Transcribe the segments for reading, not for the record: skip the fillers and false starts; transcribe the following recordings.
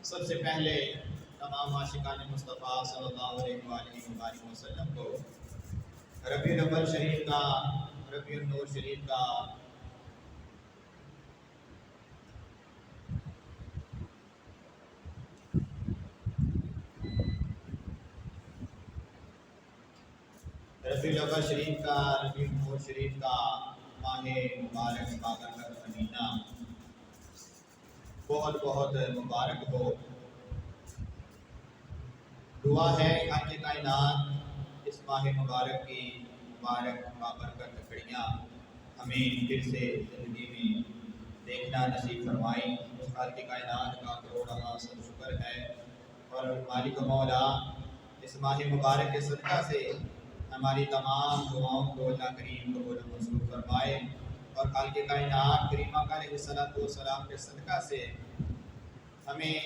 سب سے پہلے تمام عاشقان مصطفیٰ صلی اللہ علیہ وآلہ وسلم کو ربیع الاول شریف کا، ربیع النور شریف کا ربیع الاول شریف کا، ربیع النور شریف کا ماہ مبارک بابرکت مہینہ بہت بہت مبارک ہو۔ دعا ہے خالق کائنات اس ماہ مبارک کی مبارک بابرکت گھڑیاں ہمیں پھر سے زندگی میں دیکھنا نصیب فرمائیں۔ اس خالق کائنات کا کروڑا سب شکر ہے، اور مالک و مولا اس ماہ مبارک کے صدقہ سے ہماری تمام دعاؤں کو اللہ کریم قبول و منظور فرمائے، اور خالق کائنات کریمہ علیہ الصلوۃ والسلام کے صدقہ سے ہمیں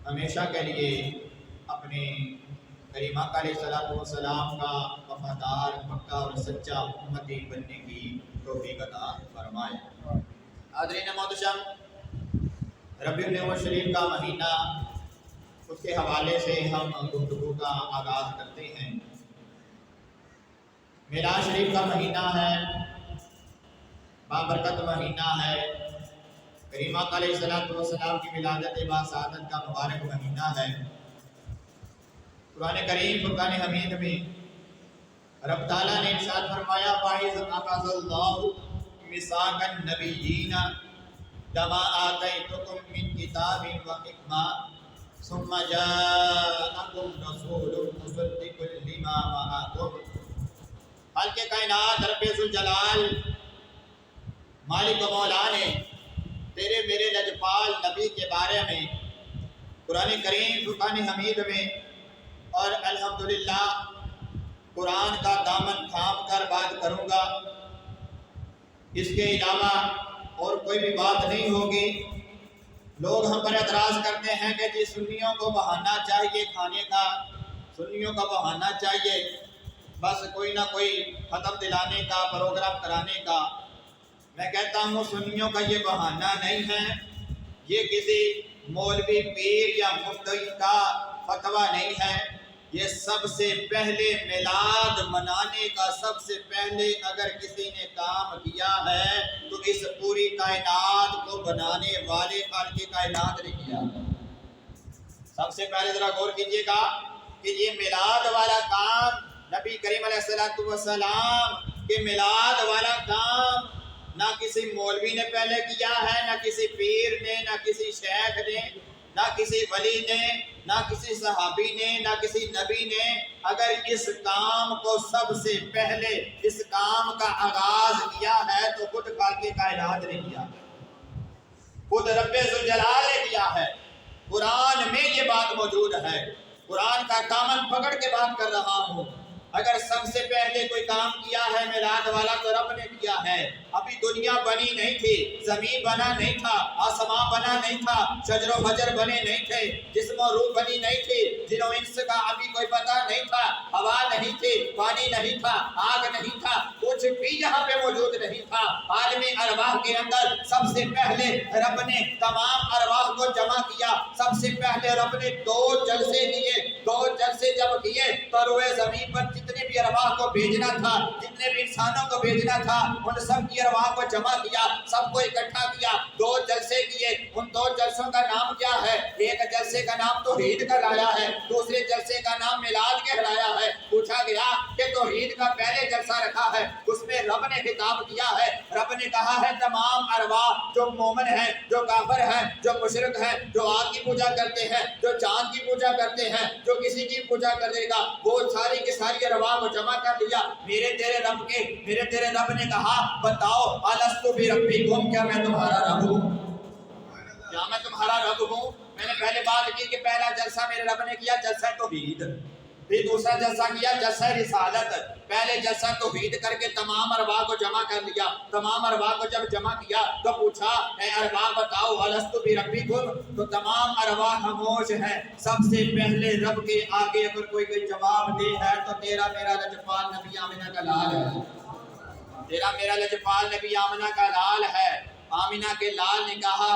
ہمیشہ کے لیے اپنے کریمہ علیہ الصلوۃ والسلام کا وفادار، پکا اور سچا امتی بننے کی توفیق عطا فرمائے۔ حاضرین محتشم، ربیع الاول شریف کا مہینہ، اس کے حوالے سے ہم گفتگو کا آغاز کرتے ہیں۔ میلاد شریف کا مہینہ ہے، بابرکت مہینہ ہے، کریمہ علیہ الصلوۃ والسلام کی ولادت باسعادت کا مبارک مہینہ ہے۔ قرآن کریم فرقان حمید میں رب تعالیٰ نے ارشاد فرمایا وَإِذْ أَخَذَ اللَّهُ مِيثَاقَ النَّبِيِّينَ لَمَا آتَيْتُكُم مِّن كِتَابٍ وَحِكْمَةٍ ثُمَّ جَاءَكُمْ رَسُولٌ مُصَدِّقٌ لِّمَا مَعَكُمْ۔ خالق کائنات رب ذوالجلال مالک و مولا نے تیرے میرے لجپال نبی کے بارے میں قرآن کریم فرقان حمید میں اور الحمدللہ قرآن کا دامن تھام کر بات کروں گا، اس کے علاوہ اور کوئی بھی بات نہیں ہوگی۔ لوگ ہم پر اعتراض کرتے ہیں کہ جی سنیوں کو بہانا چاہیے کھانے کا، سنیوں کا بہانا چاہیے بس کوئی نہ کوئی ختم دلانے کا، پروگرام کرانے کا۔ میں کہتا ہوں سنیوں کا یہ بہانہ نہیں ہے، یہ کسی مولوی پیر یا مفتی کا فتویٰ نہیں ہے۔ یہ سب سے پہلے میلاد منانے کا سب سے پہلے اگر کسی نے کام کیا ہے تو اس پوری کائنات کو بنانے والے خالق کائنات نے کیا۔ سب سے پہلے ذرا غور کیجئے گا کہ یہ میلاد والا کام نبی کریم علیہ الصلوۃ والسلام کے میلاد والا کام نہ کسی مولوی نے پہلے کیا ہے، نہ کسی پیر نے، نہ کسی شیخ نے، نہ کسی ولی نے، نہ کسی صحابی نے، نہ کسی نبی نے۔ اگر اس کام کو سب سے پہلے اس کام کا آغاز کیا ہے تو خود خالق کائنات نے کیا، خود رب ذوالجلال نے کیا ہے۔ قرآن میں یہ بات موجود ہے، قرآن کا دامن پکڑ کے بات کر رہا ہوں۔ اگر سب سے پہلے کوئی کام کیا ہے میلاد والا تو رب نے کیا ہے۔ ابھی دنیا بنی نہیں تھی، زمین بنا نہیں تھا، آسمان بنا نہیں تھا، شجر و حجر بنے نہیں تھے، جسم و روح بنی نہیں تھی، جن و انس کا ابھی کوئی پتہ نہیں تھا، ہوا نہیں تھی، پانی نہیں تھا، آگ نہیں تھا، کچھ بھی یہاں پہ موجود نہیں تھا۔ عالم ارواح کے اندر سب سے پہلے رب نے تمام ارواح کو جمع کیا۔ سب سے پہلے رب نے 2 جلسے کیے، 2 جلسے جب کیے تو روئے زمین پر جتنے بھی ارواح کو بھیجنا تھا، جتنے بھی انسانوں کو بھیجنا تھا، ان سب کی ارواح کو جمع کیا، سب کو اکٹھا کیا، 2 جلسے کیے۔ ان 2 جلسوں کا نام کیا ہے؟ ایک جلسے کا نام توحید کا لایا ہے، دوسرے جلسے کا نام میلاد کہلایا ہے۔ پوچھا گیا کہ توحید کا پہلے جلسہ رکھا ہے، اس میں رب نے خطاب کیا ہے، رب نے کہا ہے تمام ارواح جو مومن ہیں، جو کافر ہیں، جو مشرک ہیں، جو آگ کی پوجا کرتے ہیں، جو چاند کی پوجا کرتے ہیں، جو کسی کی پوجا کرے گا، وہ ساری کی ساری ارواح کو جمع کر لیا میرے تیرے رب نے کہا بتاؤ الستو بربکم، کیا میں تمہارا رب ہوں؟ کیا میں تمہارا رب ہوں؟ میں نے پہلے بات کی کہ پہلا جلسہ میرے رب نے کیا جلسہ توحید، پھر دوسرا جلسہ کیا جلسہ رسالت۔ پہلے جلسہ توحید کر کے تمام ارواح کو جمع کر لیا۔ تمام ارواح کو جب جمع کیا تو پوچھا اے ارواح بتاؤ الستو بربکم، تو تمام ارواح خاموش ہیں۔ سب سے پہلے رب کے آگے اگر کوئی جواب دے ہے تو تیرا میرا لجپال نبی آمنہ کا لال ہے، تیرا میرا لجپال نبی آمنہ کا لال ہے۔ آمنہ کے لال نے کہا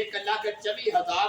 1,24,000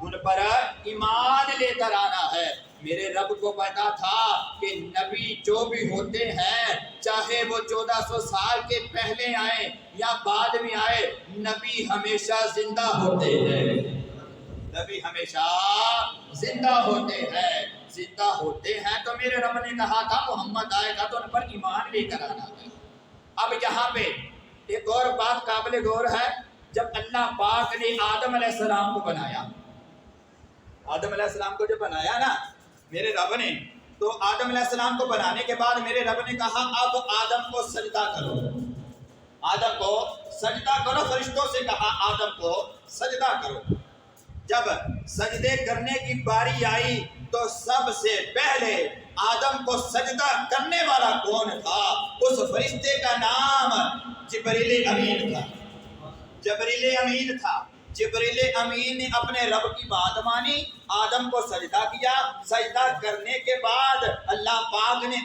ان پر ایمان لے کر آنا ہے۔ میرے رب کو پتا تھا کہ نبی جو بھی ہوتے ہیں چاہے وہ 1400 سال کے پہلے آئیں یا بعد میں آئے، نبی ہمیشہ زندہ ہوتے ہیں، نبی ہمیشہ زندہ ہوتے ہیں، زندہ ہوتے ہیں۔ تو میرے رب نے کہا تھا محمد آئے گا تو ان پر ایمان لے کر آنا ہے۔ اب یہاں پہ ایک اور بات قابل غور ہے، جب اللہ پاک نے آدم علیہ السلام کو بنایا، آدم علیہ السلام کو جب بنایا نا میرے رب نے، تو آدم علیہ السلام کو بنانے کے بعد میرے رب نے کہا اب آدم کو سجدہ کرو، آدم کو سجدہ کرو، فرشتوں سے کہا آدم کو سجدہ کرو۔ جب سجدے کرنے کی باری آئی تو سب سے پہلے آدم کو سجدہ کرنے والا کون تھا؟ اس فرشتے کا نام جبریل امین تھا، جبریل امین تھا۔ جبریل امین نے اپنے رب کی بات مانی، آدم کو سجدہ کیا، سجدہ کرنے کے بعد اللہ پاک نے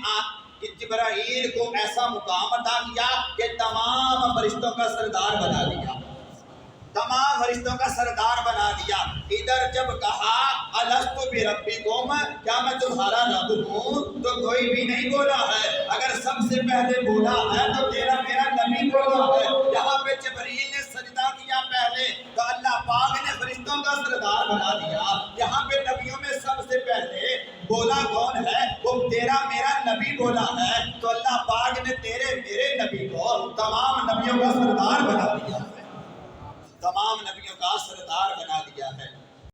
جبرائیل کو ایسا مقام عطا کیا کہ تمام فرشتوں کا سردار بنا دیا، تمام فرشتوں کا سردار بنا دیا۔ ادھر جب کہا الست بربکم، کیا میں تمہارا رب ہوں، تو کوئی بھی نہیں بولا ہے۔ اگر سب سے پہلے بولا ہے تو تیرا میرا نبی بولا ہے۔ یہاں پہ جبریل نے سجدہ کیا پہلے تو اللہ پاک نے فرشتوں کا سردار بنا دیا۔ یہاں پہ نبیوں میں سب سے پہلے بولا کون ہے؟ وہ تیرا میرا نبی بولا ہے، تو اللہ پاک نے تیرے میرے نبی کو تمام نبیوں کا سردار بنا دیا۔